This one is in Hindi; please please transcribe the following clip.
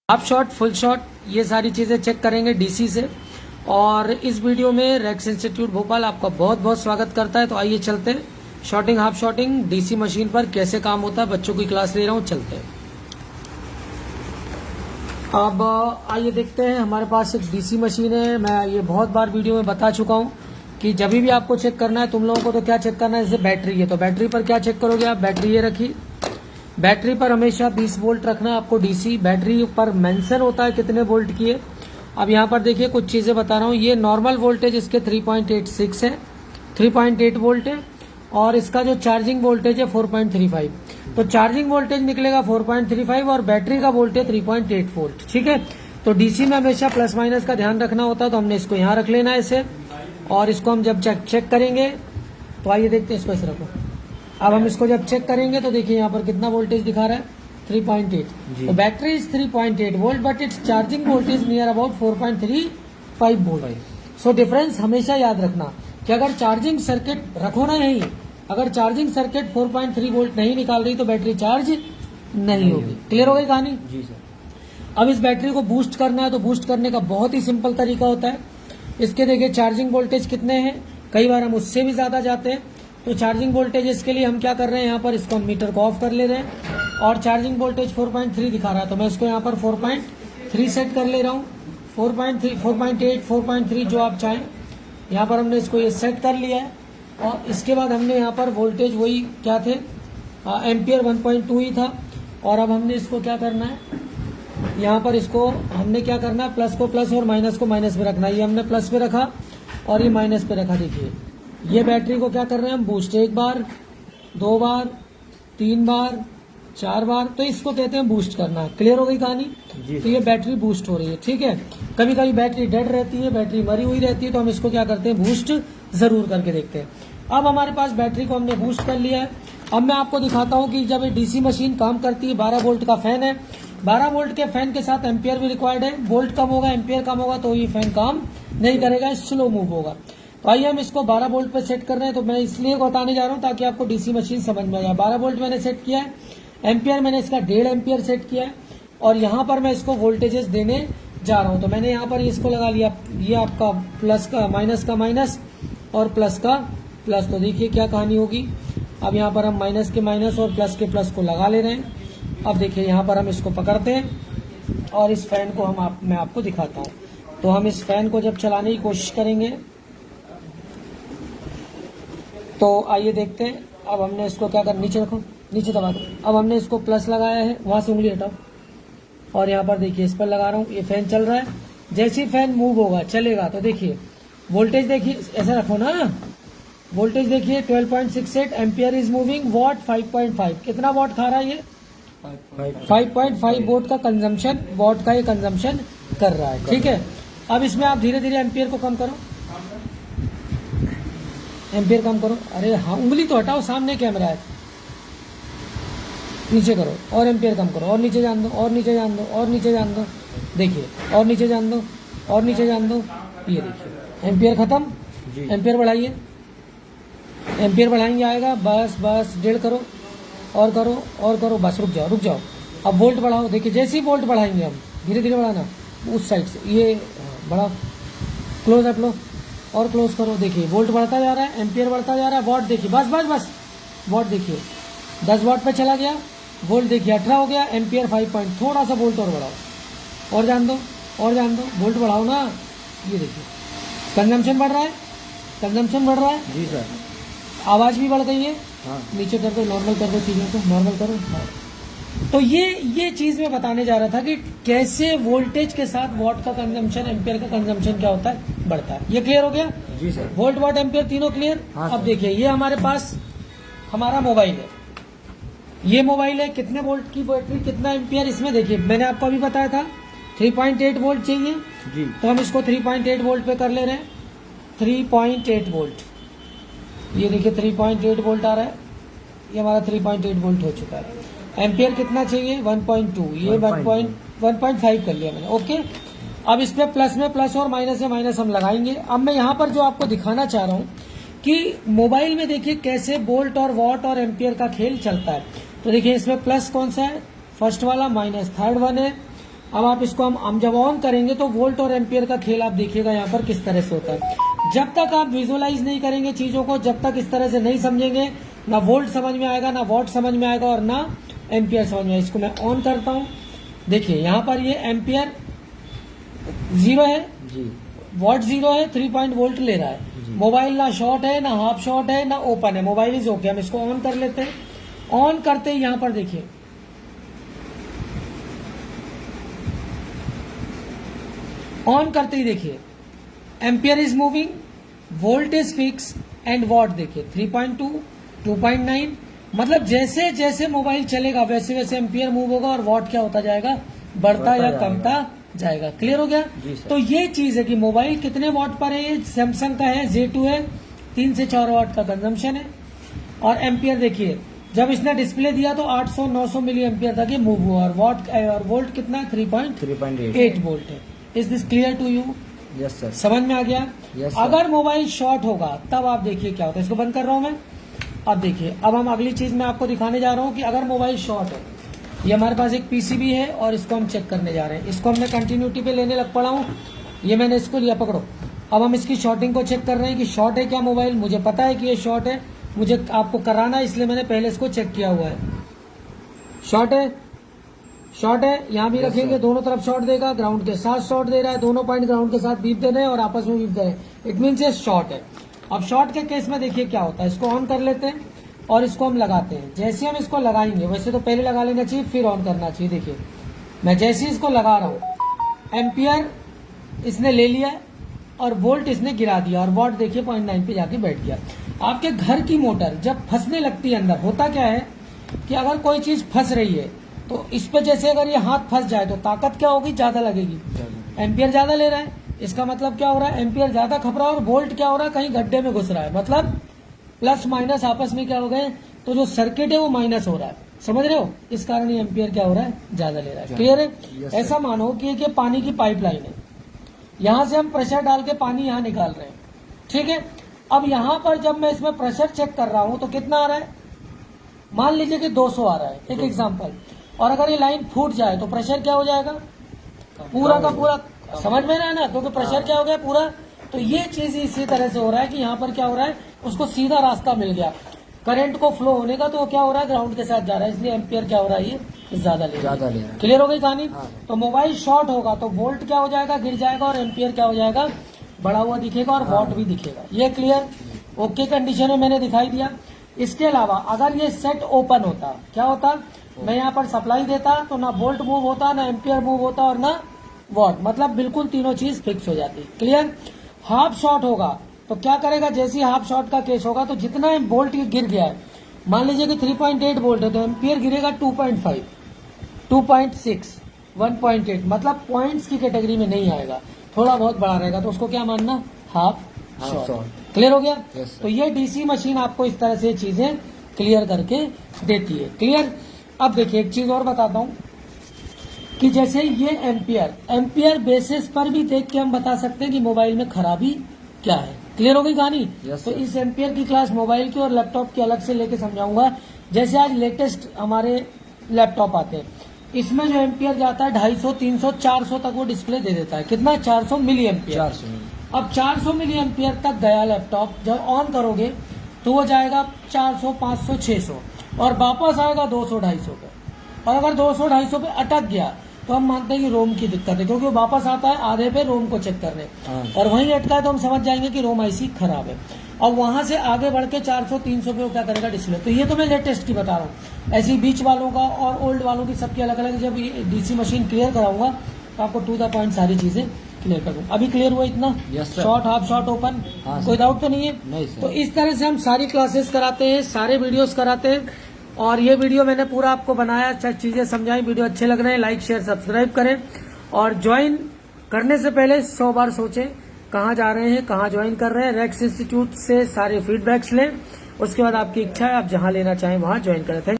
हाफ शॉट, फुल शॉट, ये सारी चीज़ें चेक करेंगे डीसी से। और इस वीडियो में रेक्स इंस्टीट्यूट भोपाल आपका बहुत बहुत स्वागत करता है। तो आइए चलते हैं, shorting half shorting DC machine पर कैसे काम होता है, बच्चों की क्लास ले रहा हूँ, चलते हैं। अब आइए देखते हैं, हमारे पास एक डीसी मशीन है। मैं ये बहुत बार वीडियो में बता चुका हूँ कि जब भी आपको चेक करना है, तुम लोगों को तो क्या चेक करना है, जैसे बैटरी है तो बैटरी पर क्या चेक करोगे आप, बैटरी ये रखी, बैटरी पर हमेशा 20 वोल्ट रखना है आपको डीसी। बैटरी पर मेंशन होता है कितने वोल्ट की है। अब यहाँ पर देखिए कुछ चीज़ें बता रहा हूँ। ये नॉर्मल वोल्टेज इसके 3.86 है, 3.8 वोल्ट है। और इसका जो चार्जिंग वोल्टेज है 4.35, तो चार्जिंग वोल्टेज निकलेगा 4.35 और बैटरी का वोल्टेज 3.8 वोल्ट। ठीक है, तो डीसी में हमेशा प्लस माइनस का ध्यान रखना होता है, तो हमने इसको यहाँ रख लेना है ऐसे। और इसको हम जब चेक करेंगे तो आइए देखते हैं, इसको ऐसे रखो। अब हम इसको जब चेक करेंगे तो देखिए यहाँ पर कितना वोल्टेज दिखा रहा है, 3.8। तो battery is 3.8 volt but it's charging voltage near about 4.35 volt. So difference हमेशा याद रखना कि अगर चार्जिंग सर्किट रखो ना यहीं, अगर चार्जिंग सर्किट 4.3 वोल्ट नहीं निकाल रही तो बैटरी चार्ज नहीं होगी। क्लियर हो गई कहानी जी सर। अब इस बैटरी को बूस्ट करना है, तो बूस्ट करने का बहुत ही सिंपल तरीका होता है। इसके देखिए चार्जिंग वोल्टेज कितने हैं, कई बार हम उससे भी ज्यादा जाते हैं। तो चार्जिंग वोल्टेज इसके लिए हम क्या कर रहे हैं, यहाँ पर इसको हम मीटर को ऑफ कर ले रहे हैं और चार्जिंग वोल्टेज 4.3 दिखा रहा है, तो मैं इसको यहाँ पर 4.3 सेट कर ले रहा हूँ। 4.3, 4.8, 4.3 जो आप चाहें, यहाँ पर हमने इसको ये सेट कर लिया है। और इसके बाद हमने यहाँ पर वोल्टेज वही क्या थे, एम्पियर 1.2 ही था। और अब हमने इसको क्या करना है, यहाँ पर इसको हमने क्या करना है, प्लस को प्लस और माइनस को माइनस पे रखना है। ये हमने प्लस पे रखा और ये माइनस पे रखा। देखिए ये बैटरी को क्या कर रहे हैं हम, बूस्ट, एक बार, दो बार, तीन बार, चार बार, तो इसको कहते हैं बूस्ट करना। क्लियर हो गई कहानी। तो ये बैटरी बूस्ट हो रही है। ठीक है, कभी कभी बैटरी डेड रहती है, बैटरी मरी हुई रहती है, तो हम इसको क्या करते हैं, बूस्ट जरूर करके देखते हैं। अब हमारे पास बैटरी को हमने बूस्ट कर लिया है। अब मैं आपको दिखाता हूँ कि जब ये डीसी मशीन काम करती है, 12 वोल्ट का फैन है, 12 वोल्ट के फैन के साथ एम्पियर भी रिक्वायर्ड है। वोल्ट कम होगा, एम्पियर कम होगा तो ये फैन काम नहीं करेगा, स्लो मूव होगा। तो आइए हम इसको 12 वोल्ट पे सेट कर रहे हैं। तो मैं इसलिए बताने जा रहा हूँ ताकि आपको डीसी मशीन समझ में आ जाए। 12 वोल्ट मैंने सेट किया है, एम्पियर मैंने इसका 1.5 एम्पियर सेट किया है और यहाँ पर मैं इसको वोल्टेजेस देने जा रहा हूँ। तो मैंने यहाँ पर इसको लगा लिया, ये आपका प्लस का माइनस और प्लस का प्लस। तो देखिए क्या कहानी होगी। अब यहाँ पर हम माइनस के माइनस और प्लस के प्लस को लगा ले रहे हैं। अब देखिए यहाँ पर हम इसको पकड़ते हैं और इस फैन को मैं आपको दिखाता हूँ। तो हम इस फैन को जब चलाने की कोशिश करेंगे तो आइए देखते हैं। अब हमने इसको क्या कर, नीचे रखो, नीचे दबा दो। अब हमने इसको प्लस लगाया है, वहां से उंगली हटाओ और यहाँ पर देखिए इस पर लगा रहा हूँ। ये फैन चल रहा है, जैसे ही फैन मूव होगा चलेगा तो देखिए वोल्टेज, देखिए ऐसा रखो ना, वोल्टेज देखिए 12.68 एम्पियर इज मूविंग, वॉट 5.5। कितना वॉट खा रहा है ये, 5.5 वोट का कंजम्पशन, वॉट का ये कंजम्पशन कर रहा है। ठीक है, अब इसमें आप धीरे धीरे एम्पियर को कम करो, एम्पियर कम करो। अरे हाँ, उंगली तो हटाओ, सामने कैमरा है, नीचे करो और एम्पियर कम करो और नीचे जान दो और नीचे जान दो और नीचे जान दो। देखिए और नीचे जान दो और नीचे जान दो। ये देखिए एम्पियर खत्म। एम्पियर बढ़ाइए, एम्पियर बढ़ाएंगे आएगा, बस बस 1.5 करो और करो और करो, बस रुक जाओ रुक जाओ। अब वोल्ट बढ़ाओ, देखिए जैसे ही वोल्ट बढ़ाएंगे हम, धीरे धीरे बढ़ाना उस साइड से, ये बढ़ाओ, क्लोज अप लो और क्लोज करो। देखिए वोल्ट बढ़ता जा रहा है, एम्पियर बढ़ता जा रहा है, वॉट देखिए, बस बस बस, वॉट देखिए 10 वॉट पे चला गया, वोल्ट देखिए 18 हो गया, एम्पियर 5 पॉइंट, थोड़ा सा वोल्ट और बढ़ाओ और जान दो और जान दो, वोल्ट बढ़ाओ ना। ये देखिए कंजम्पशन बढ़ रहा है, कंजम्पशन बढ़ रहा है जी सर, आवाज़ भी बढ़ गई है। हाँ। नीचे कर दो, नॉर्मल कर दो, चीज़ों को नॉर्मल करो। हाँ। तो ये चीज़ मैं बताने जा रहा था कि कैसे वोल्टेज के साथ वॉट का कंजम्पशन, एम्पियर का कंजम्पशन क्या होता है, बढ़ता है। ये क्लियर हो गया जी सर, वोल्ट वॉट एम्पियर तीनों क्लियर। हाँ, अब देखिए ये हमारे पास हमारा मोबाइल है, ये मोबाइल है, कितने वोल्ट की बैटरी, कितना एम्पियर, इसमें देखिए मैंने आपको अभी बताया था 3.8 वोल्ट चाहिए जी। तो हम इसको 3.8 वोल्ट पे कर ले रहे हैं, 3.8 वोल्ट। ये देखिए 3.8 वोल्ट आ रहा है, ये हमारा 3.8 वोल्ट हो चुका है। एम्पियर कितना चाहिए, 1.2, ये 1.5 कर लिया मैंने। ओके, अब इस पे प्लस में प्लस और माइनस में माइनस हम लगाएंगे। अब मैं यहाँ पर जो आपको दिखाना चाह रहा हूँ कि मोबाइल में देखिए कैसे वोल्ट और वॉट और एम्पियर का खेल चलता है। तो देखिए इसमें प्लस कौन सा है, फर्स्ट वाला, माइनस थर्ड वन है, अब आप इसको हम जब ऑन करेंगे तो वोल्ट और एम्पियर का खेल आप देखिएगा यहाँ पर किस तरह से होता है। जब तक आप विजुअलाइज नहीं करेंगे चीजों को, जब तक इस तरह से नहीं समझेंगे, ना वोल्ट समझ में आएगा, ना वॉट समझ में आएगा और ना एम्पियर समझ में आएगा। इसको मैं ऑन करता हूँ, देखिए यहाँ पर ये एम्पियर 0 है जी, वॉट 0 है, 3 पॉइंट वोल्ट ले रहा है। मोबाइल ना शॉर्ट है, ना हाफ शॉर्ट है, ना ओपन है, मोबाइल इज ओके। हम इसको ऑन कर लेते हैं। ऑन करते ही यहाँ पर देखिए ऑन करते ही देखिए ampere is moving, volt is fix and what देखिए 3.2, 2.9। मतलब जैसे जैसे मोबाइल चलेगा वैसे वैसे एम्पियर मूव होगा और वॉट क्या होता जाएगा, बढ़ता या कमता जाएगा। क्लियर हो गया? तो ये चीज है कि मोबाइल कितने वॉट पर है। ये सैमसंग का है, J2 है, 3 से 4 वॉट का कंजम्पशन है। और एम्पियर देखिए जब इसने डिस्प्ले दिया तो 800-900 मिली एम्पियर तक ये मूव हुआ और वोल्ट कितना 3.8 वोल्ट है। Is this clear to you? Yes sir. समझ में आ गया? यस। अगर मोबाइल शॉर्ट होगा तब आप देखिए क्या होता है। इसको बंद कर रहा हूं मैं। अब देखिए, अब हम अगली चीज में आपको दिखाने जा रहा हूं कि अगर मोबाइल शॉर्ट है, ये हमारे पास एक पीसीबी है और इसको हम चेक करने जा रहे हैं। इसको हमने कंटिन्यूटी पे लेने लग पड़ा हूँ, ये मैंने इसको लिया, पकड़ो। अब हम इसकी शॉर्टिंग को चेक कर रहे हैं कि शॉर्ट है क्या मोबाइल। मुझे पता है कि ये शॉर्ट है, मुझे आपको कराना है इसलिए मैंने पहले इसको चेक किया हुआ है। शॉर्ट है, शॉर्ट है, यहाँ भी रखेंगे, दोनों तरफ शॉर्ट देगा, ग्राउंड के साथ शॉर्ट दे रहा है, दोनों पॉइंट ग्राउंड के साथ बीप दे रहे हैं और आपस में बीप दे रहे हैं। इट मीन्स ये शॉर्ट है। अब शॉर्ट के केस में देखिए क्या होता है। इसको ऑन कर लेते हैं और इसको हम लगाते हैं। जैसे हम इसको लगाएंगे, वैसे तो पहले लगा लेना चाहिए फिर ऑन करना चाहिए। देखिए मैं जैसे इसको लगा रहा हूँ, एम्पियर इसने ले लिया और वोल्ट इसने गिरा दिया और वॉट देखिए 0.9 पे जाके बैठ गया। आपके घर की मोटर जब फंसने लगती है अंदर, होता क्या है कि अगर कोई चीज फंस रही है तो इस पे जैसे अगर ये हाथ फंस जाए तो ताकत क्या होगी, ज्यादा लगेगी। एम्पियर ज्यादा ले रहा है, इसका मतलब क्या हो रहा है, एम्पियर ज्यादा खप रहा है और वोल्ट क्या हो रहा है, कहीं गड्ढे में घुस रहा है। मतलब प्लस माइनस आपस में क्या हो गए, तो जो सर्किट है वो माइनस हो रहा है। समझ रहे हो? इस कारण ये एम्पियर क्या हो रहा है, ज्यादा ले रहा है। क्लियर है? ऐसा मानो कि ये पानी की पाइपलाइन है, यहां से हम प्रेशर डाल के पानी यहाँ निकाल रहे हैं, ठीक है। अब यहाँ पर जब मैं इसमें प्रेशर चेक कर रहा हूं तो कितना आ रहा है, मान लीजिए कि 200 आ रहा है, एक एग्जांपल। और अगर ये लाइन फूट जाए तो प्रेशर क्या हो जाएगा, पूरा का पूरा। समझ में ना, क्योंकि प्रेशर क्या हो गया पूरा। तो ये चीज इसी तरह से हो रहा है कि यहाँ पर क्या हो रहा है, उसको सीधा रास्ता मिल गया करंट को फ्लो होने का, तो वो क्या हो रहा है, ग्राउंड के साथ जा रहा है, इसलिए एम्पियर क्या हो रहा है, ये ज्यादा ले रहा है। क्लियर हो गई कहानी? तो मोबाइल शॉर्ट होगा तो वोल्ट क्या हो जाएगा, गिर जाएगा और एम्पियर क्या हो जाएगा, बढ़ा हुआ दिखेगा और वॉट भी दिखेगा। ये क्लियर? ओके कंडीशन में मैंने दिखाई दिया। इसके अलावा अगर ये सेट ओपन होता, क्या होता, मैं यहाँ पर सप्लाई देता तो ना वोल्ट मूव होता, ना एम्पियर मूव होता और ना वॉट, मतलब बिल्कुल तीनों चीज फिक्स हो जाती। क्लियर? हाफ शॉर्ट होगा तो क्या करेगा, जैसे ही हाफ शॉर्ट का केस होगा तो जितना वोल्ट गिर गया है, मान लीजिए कि 3.8 वोल्ट है तो एम्पियर गिरेगा 2.5, 2.6, 1.8, मतलब पॉइंट्स की कैटेगरी में नहीं आएगा, थोड़ा बहुत बड़ा रहेगा, तो उसको क्या मानना, हाफ शॉर्ट। क्लियर हो गया? तो ये डीसी मशीन आपको इस तरह से चीजें क्लियर करके देती है। क्लियर? अब देखिए एक चीज और बताता हूं कि जैसे ये एम्पियर बेसिस पर भी देख के हम बता सकते हैं कि मोबाइल में खराबी क्या है। क्लियर हो गई कहानी? तो इस एम्पियर की क्लास मोबाइल की और लैपटॉप की अलग से लेके समझाऊंगा। जैसे आज लेटेस्ट हमारे लैपटॉप आते हैं, इसमें जो एम्पियर जाता है 250, 300, 400 तक वो डिस्प्ले दे देता है। कितना? 400 मिली एम्पियर। अब 400 मिली एम्पियर तक गया लैपटॉप, जब ऑन करोगे तो वो जाएगा 400, 500, 600 और वापस आएगा 200, 250 पे। और अगर 200, 250 पे अटक गया तो हम मानते हैं कि रोम की दिक्कत है, क्योंकि वो वापस आता है आधे पे रोम को चेक करने, और वहीं अटका है तो हम समझ जाएंगे कि रोम आईसी खराब है। और वहां से आगे बढ़ के 400, 300 पे वो क्या करेगा, डिस्प्ले। तो ये तो मैं लेटेस्ट की बता रहा हूँ। ऐसी बीच वालों का और ओल्ड वालों की सबकी अलग अलग, जब ये डीसी मशीन क्लियर कराऊंगा तो आपको टू द पॉइंट सारी चीजें क्लियर करूँ। अभी क्लियर हुआ इतना? शॉर्ट, हाफ शॉर्ट, ओपन, कोई डाउट तो नहीं है? नहीं सर। तो इस तरह से हम सारी क्लासेस कराते हैं, सारे वीडियोस कराते हैं। और ये वीडियो मैंने पूरा आपको बनाया, चीजें समझाई। वीडियो अच्छे लग रहे हैं, लाइक शेयर सब्सक्राइब करें और ज्वाइन करने से पहले 100 बार सोचें कहाँ जा रहे हैं, कहाँ ज्वाइन कर रहे हैं। रेक्स इंस्टीट्यूट से सारे फीडबैक्स लें, उसके बाद आपकी इच्छा है आप जहाँ लेना चाहें वहाँ ज्वाइन करें। थैंक